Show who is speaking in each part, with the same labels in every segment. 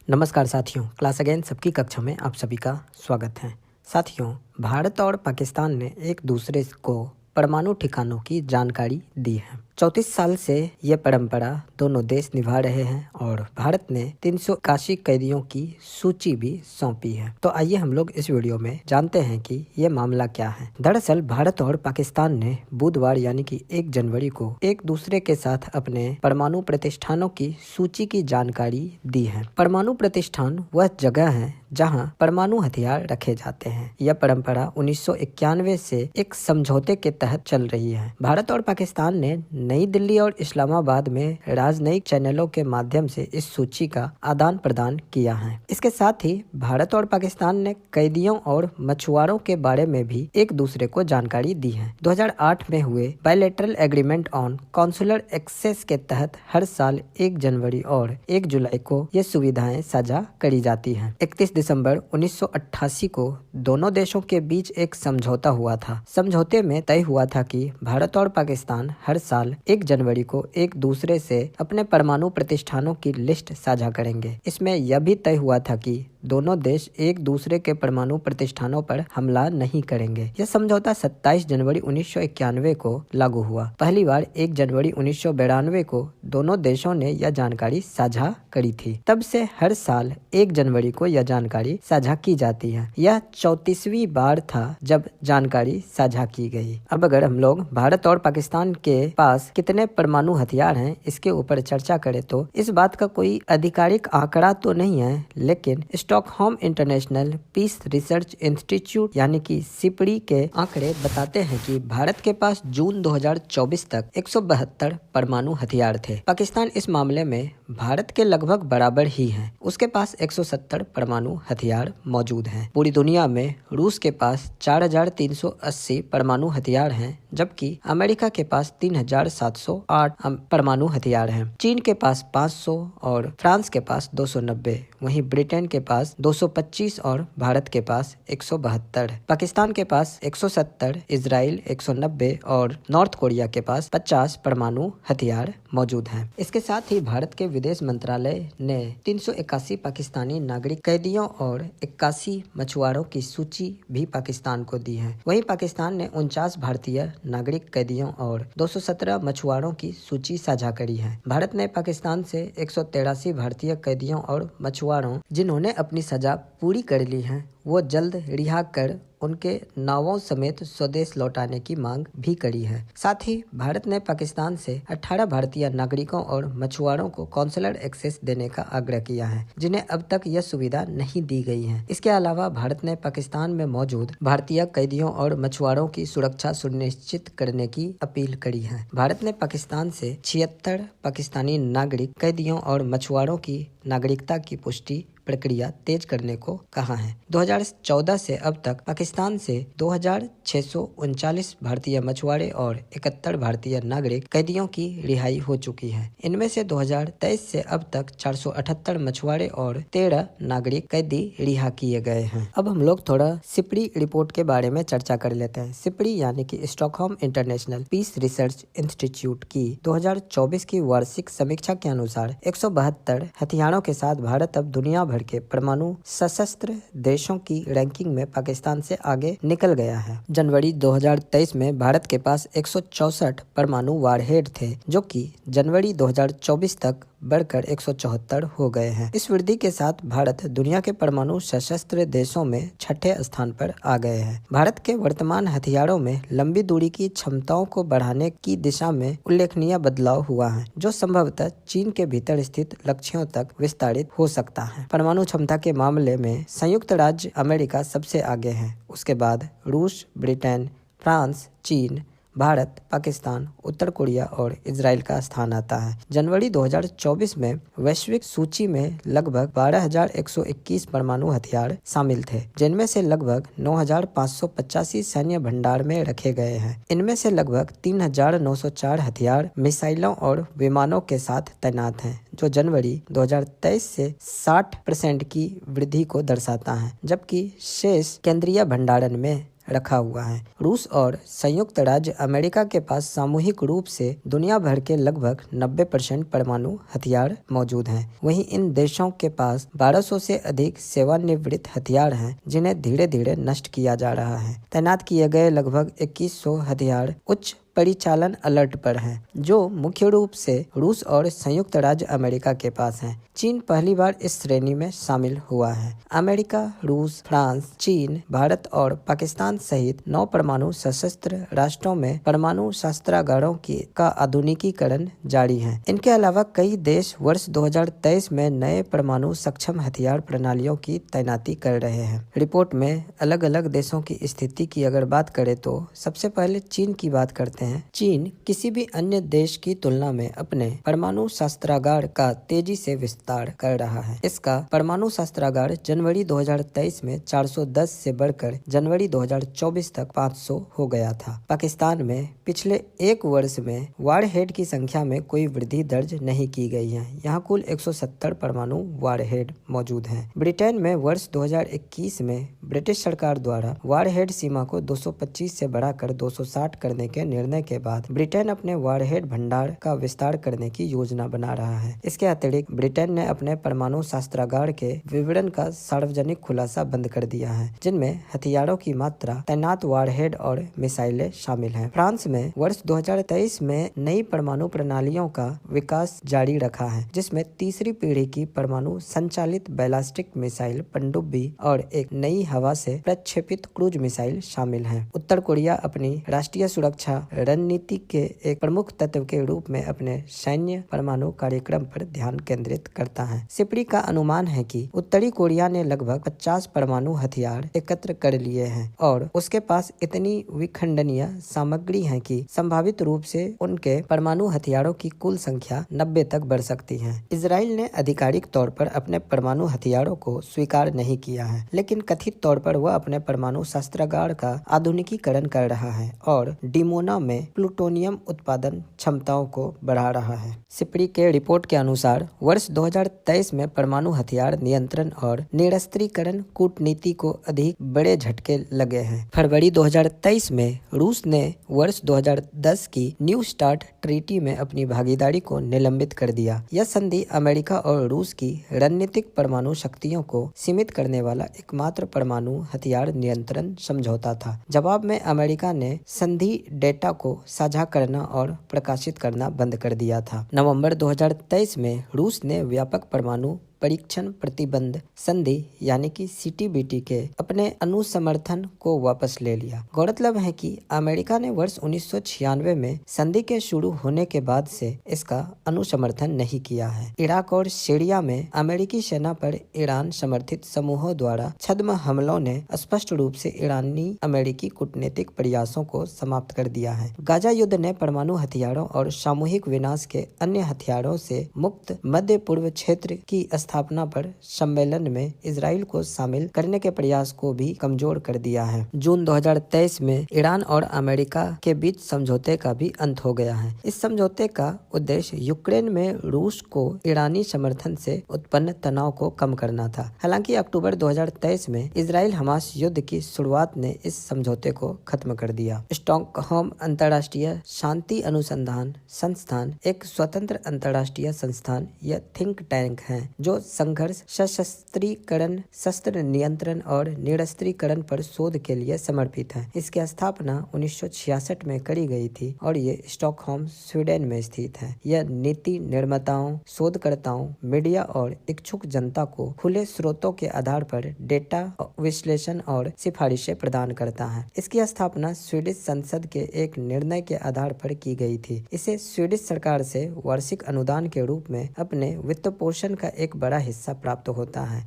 Speaker 1: नमस्कार साथियों, class again सबकी कक्षा में आप सभी का स्वागत है। साथियों, भारत और पाकिस्तान ने एक दूसरे को परमाणु ठिकानों की जानकारी दी है। 34 साल से ये परंपरा दोनों देश निभा रहे हैं और भारत ने 381 कैदियों की सूची भी सौंपी है। तो आइए हम लोग इस वीडियो में जानते हैं कि ये मामला क्या है। दरअसल भारत और पाकिस्तान ने बुधवार यानी कि 1 जनवरी को एक दूसरे के साथ अपने परमाणु प्रतिष्ठानों की सूची की जानकारी दी है। परमाणु प्रतिष्ठान वह जगह है जहां परमाणु हथियार रखे जाते हैं। यह परंपरा 1991 से एक समझौते के तहत चल रही है। भारत और पाकिस्तान ने नई दिल्ली और इस्लामाबाद में राजनयिक चैनलों के माध्यम से इस सूची का आदान प्रदान किया है। इसके साथ ही भारत और पाकिस्तान ने कैदियों और मछुआरों के बारे में भी एक दूसरे को जानकारी दी है। 2008 में हुए bilateral agreement on consular access के तहत हर साल 1 जनवरी और 1 जुलाई को ये सुविधाएं साझा करी जाती हैं। 31 दिसंबर 1988 को दोनों देशों के बीच एक समझौता हुआ था। समझौते में तय हुआ था कि भारत और पाकिस्तान हर साल 1 जनवरी को एक दूसरे से अपने परमाणु प्रतिष्ठानों की लिस्ट साझा करेंगे। इसमें यह भी तय हुआ था कि दोनों देश एक दूसरे के परमाणु प्रतिष्ठानों पर हमला नहीं करेंगे। यह समझौता 27 जनवरी 1991 को लागू हुआ। पहली बार 1 जनवरी 1992 को दोनों देशों ने यह जानकारी साझा करी थी। तब से हर साल 1 जनवरी को यह जानकारी साझा की जाती है। यह 34वीं बार था जब जानकारी साझा की गई। अब अगर हम लोग भारत और पाकिस्तान के पास कितने परमाणु हथियार हैं इसके ऊपर चर्चा करें तो इस बात का कोई आधिकारिक आंकड़ा तो नहीं है, लेकिन Stockholm International Peace Research Institute यानी कि सिपड़ी के आंकड़े बताते हैं कि भारत के पास जून 2024 तक 172 परमाणु हथियार थे। पाकिस्तान इस मामले में भारत के लगभग बराबर ही है। उसके पास 170 परमाणु हथियार मौजूद हैं। पूरी दुनिया में रूस के पास 4380 परमाणु हथियार हैं, जबकि अमेरिका के पास 3708 परमाणु हथियार हैं। चीन के पास 500 और फ्रांस के पास 290, वहीं ब्रिटेन के पास 225 और भारत के पास 172। पाकिस्तान के पास 170, इजराइल 190 और नॉर्थ कोरिया के पास 50 परमाणु हथियार मौजूद हैं। इसके साथ ही भारत के विदेश मंत्रालय ने 381 पाकिस्तानी नागरिक कैदियों और 81 मछुआरों की सूची भी पाकिस्तान को दी है। वहीं पाकिस्तान ने 49 भारतीय नागरिक कैदियों और 217 मछुआरों की सूची साझा करी है। भारत ने पाकिस्तान से 183 भारतीय कैदियों और मछुआरों जिन्होंने अपनी सजा पूरी कर ली है वो जल्द रिहा कर उनके नावों समेत स्वदेश लौटाने की मांग भी करी है। साथ ही भारत ने पाकिस्तान से 18 भारतीय नागरिकों और मछुआरों को कॉन्सुलर एक्सेस देने का आग्रह किया है, जिन्हें अब तक यह सुविधा नहीं दी गई है। इसके अलावा भारत ने पाकिस्तान में मौजूद भारतीय कैदियों और मछुआरों की सुरक्षा सुनिश्चित करने की अपील करी है। भारत ने पाकिस्तान से 76 पाकिस्तानी नागरिक कैदियों और मछुआरों की नागरिकता की पुष्टि प्रक्रिया तेज करने को कहा है। 2014 से अब तक पाकिस्तान से 2639 भारतीय मछुआरे और 71 भारतीय नागरिक कैदियों की रिहाई हो चुकी है। इनमें से 2023 से अब तक 478 मछुआरे और 13 नागरिक कैदी रिहा किए गए हैं। अब हम लोग थोड़ा सिपड़ी रिपोर्ट के बारे में चर्चा कर लेते हैं। सिपड़ी यानी कि Stockholm International Peace Research Institute की 2024 की वार्षिक समीक्षा के अनुसार 172 हथियारों के साथ भारत अब दुनिया भर के परमाणु सशस्त्र देशों की रैंकिंग में पाकिस्तान से आगे निकल गया है। जनवरी 2023 में भारत के पास 164 परमाणु वारहेड थे, जो कि जनवरी 2024 तक बढ़कर 174 हो गए हैं। इस वृद्धि के साथ भारत दुनिया के परमाणु सशस्त्र देशों में 6ठे स्थान पर आ गए हैं। भारत के वर्तमान हथियारों में लंबी दूरी की क्षमताओं को बढ़ाने की दिशा में उल्लेखनीय बदलाव हुआ है, जो संभवतः चीन के भीतर स्थित लक्ष्यों तक विस्तारित हो सकता है। परमाणु क्षमता के मामले में संयुक्त राज्य अमेरिका सबसे आगे है। उसके बाद रूस, ब्रिटेन, फ्रांस, चीन, भारत, पाकिस्तान, उत्तर कोरिया और इजराइल का स्थान आता है। जनवरी 2024 में वैश्विक सूची में लगभग 12,121 परमाणु हथियार शामिल थे, जिनमें से लगभग 9,585 सैन्य भंडार में रखे गए हैं। इनमें से लगभग 3,904 हथियार मिसाइलों और विमानों के साथ तैनात हैं, जो जनवरी 2023 से 60% की वृद्धि को दर्शाता है, जबकि शेष केंद्रीय भंडारण में रखा हुआ है। रूस और संयुक्त राज्य अमेरिका के पास सामूहिक रूप से दुनिया भर के लगभग 90% परमाणु हथियार मौजूद हैं। वहीं इन देशों के पास 1200 से अधिक सेवानिवृत्त हथियार हैं, जिन्हें धीरे धीरे नष्ट किया जा रहा है। तैनात किए गए लगभग 2100 हथियार उच्च परिचालन अलर्ट पर हैं, जो मुख्य रूप से रूस और संयुक्त राज्य अमेरिका के पास हैं। चीन पहली बार इस श्रेणी में शामिल हुआ है। अमेरिका, रूस, फ्रांस, चीन, भारत और पाकिस्तान सहित 9 परमाणु सशस्त्र राष्ट्रों में परमाणु शस्त्रागारों का आधुनिकीकरण जारी है। इनके अलावा कई देश वर्ष 2023 में नए परमाणु सक्षम हथियार प्रणालियों की तैनाती कर रहे हैं। रिपोर्ट में अलग अलग देशों की स्थिति की अगर बात करें तो सबसे पहले चीन की बात करते हैं। चीन किसी भी अन्य देश की तुलना में अपने परमाणु शस्त्रागार का तेजी से विस्तार कर रहा है। इसका परमाणु शस्त्रागार जनवरी 2023 में 410 से बढ़कर जनवरी 2024 तक 500 हो गया था। पाकिस्तान में पिछले एक वर्ष में वारहेड की संख्या में कोई वृद्धि दर्ज नहीं की गई है। यहाँ कुल 170 परमाणु वारहेड मौजूद हैं। ब्रिटेन में वर्ष 2021 में ब्रिटिश सरकार द्वारा वारहेड सीमा को 225 से बढ़ाकर 260 करने के निर्णय के बाद ब्रिटेन अपने वारहेड भंडार का विस्तार करने की योजना बना रहा है। इसके अतिरिक्त ब्रिटेन ने अपने परमाणु शस्त्रागार के विवरण का सार्वजनिक खुलासा बंद कर दिया है, जिनमें हथियारों की मात्रा, तैनात वारहेड और मिसाइलें शामिल हैं। फ्रांस में वर्ष 2023 में नई परमाणु प्रणालियों का विकास जारी रखा है, जिसमें तीसरी पीढ़ी की परमाणु संचालित बैलिस्टिक मिसाइल पनडुब्बी और एक नई हवा से प्रक्षेपित क्रूज मिसाइल शामिल है। उत्तर कोरिया अपनी राष्ट्रीय सुरक्षा रणनीति के एक प्रमुख तत्व के रूप में अपने सैन्य परमाणु कार्यक्रम पर ध्यान केंद्रित करता है। सिपरी का अनुमान है कि उत्तरी कोरिया ने लगभग 50 परमाणु हथियार एकत्र कर लिए हैं और उसके पास इतनी विखंडनीय सामग्री है कि संभावित रूप से उनके परमाणु हथियारों की कुल संख्या 90 तक बढ़ सकती है। इजराइल ने आधिकारिक तौर पर अपने परमाणु हथियारों को स्वीकार नहीं किया है, लेकिन कथित तौर पर वह अपने परमाणु शस्त्रागार का आधुनिकीकरण कर रहा है और डिमोना में प्लूटोनियम उत्पादन क्षमताओं को बढ़ा रहा है। सिपरी के रिपोर्ट के अनुसार वर्ष 2023 में परमाणु हथियार नियंत्रण और निरस्त्रीकरण कूटनीति को अधिक बड़े झटके लगे हैं। फरवरी 2023 में रूस ने वर्ष 2010 की न्यू स्टार्ट ट्रीटी में अपनी भागीदारी को निलंबित कर दिया। यह संधि अमेरिका और रूस की रणनीतिक परमाणु शक्तियों को सीमित करने वाला एकमात्र परमाणु हथियार नियंत्रण समझौता था। जवाब में अमेरिका ने संधि डेटा को साझा करना और प्रकाशित करना बंद कर दिया था। नवंबर 2023 में रूस ने व्यापक परमाणु परीक्षण प्रतिबंध संधि यानी कि CTBT के अपने अनुसमर्थन को वापस ले लिया। गौरतलब है कि अमेरिका ने वर्ष 1996 में संधि के शुरू होने के बाद से इसका अनुसमर्थन नहीं किया है। इराक और सीरिया में अमेरिकी सेना पर ईरान समर्थित समूहों द्वारा छद्म हमलों ने स्पष्ट रूप से ईरानी अमेरिकी कूटनीतिक प्रयासों को समाप्त कर दिया है। गाजा युद्ध ने परमाणु हथियारों और सामूहिक विनाश के अन्य हथियारों से मुक्त मध्य पूर्व क्षेत्र की स्थापना पर सम्मेलन में इजराइल को शामिल करने के प्रयास को भी कमजोर कर दिया है। जून 2023 में ईरान और अमेरिका के बीच समझौते का भी अंत हो गया है। इस समझौते का उद्देश्य यूक्रेन में रूस को ईरानी समर्थन से उत्पन्न तनाव को कम करना था। हालांकि अक्टूबर 2023 में इजराइल हमास युद्ध की शुरुआत ने इस समझौते को खत्म कर दिया। स्टॉकहोम अंतर्राष्ट्रीय शांति अनुसंधान संस्थान एक स्वतंत्र अंतर्राष्ट्रीय संस्थान या थिंक टैंक है, जो संघर्ष, सशस्त्रीकरण, शस्त्र नियंत्रण और निरस्त्रीकरण पर शोध के लिए समर्पित है। इसकी स्थापना 1966 में करी गई थी और ये स्टॉकहोम, स्वीडन में स्थित है। यह नीति निर्माताओं, शोधकर्ताओं, मीडिया और इच्छुक जनता को खुले स्रोतों के आधार पर डेटा विश्लेषण और सिफारिशें प्रदान करता है। इसकी स्थापना स्वीडिश संसद के एक निर्णय के आधार पर की गई थी। इसे स्वीडिश सरकार से वार्षिक अनुदान के रूप में अपने वित्त पोषण का एक बड़ा हिस्सा प्राप्त होता है।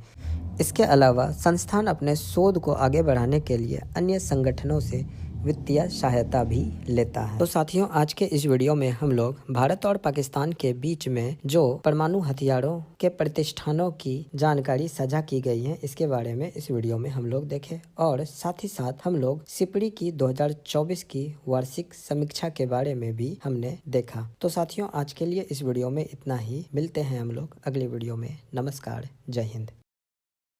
Speaker 1: इसके अलावा संस्थान अपने शोध को आगे बढ़ाने के लिए अन्य संगठनों से वित्तीय सहायता भी लेता है। तो साथियों, आज के इस वीडियो में हम लोग भारत और पाकिस्तान के बीच में जो परमाणु हथियारों के प्रतिष्ठानों की जानकारी साझा की गई है, इसके बारे में इस वीडियो में हम लोग देखे और साथ ही साथ हम लोग सिपरी की 2024 की वार्षिक समीक्षा के बारे में भी हमने देखा। तो साथियों, आज के लिए इस वीडियो में इतना ही। मिलते हैं हम लोग अगले वीडियो में। नमस्कार, जय हिंद।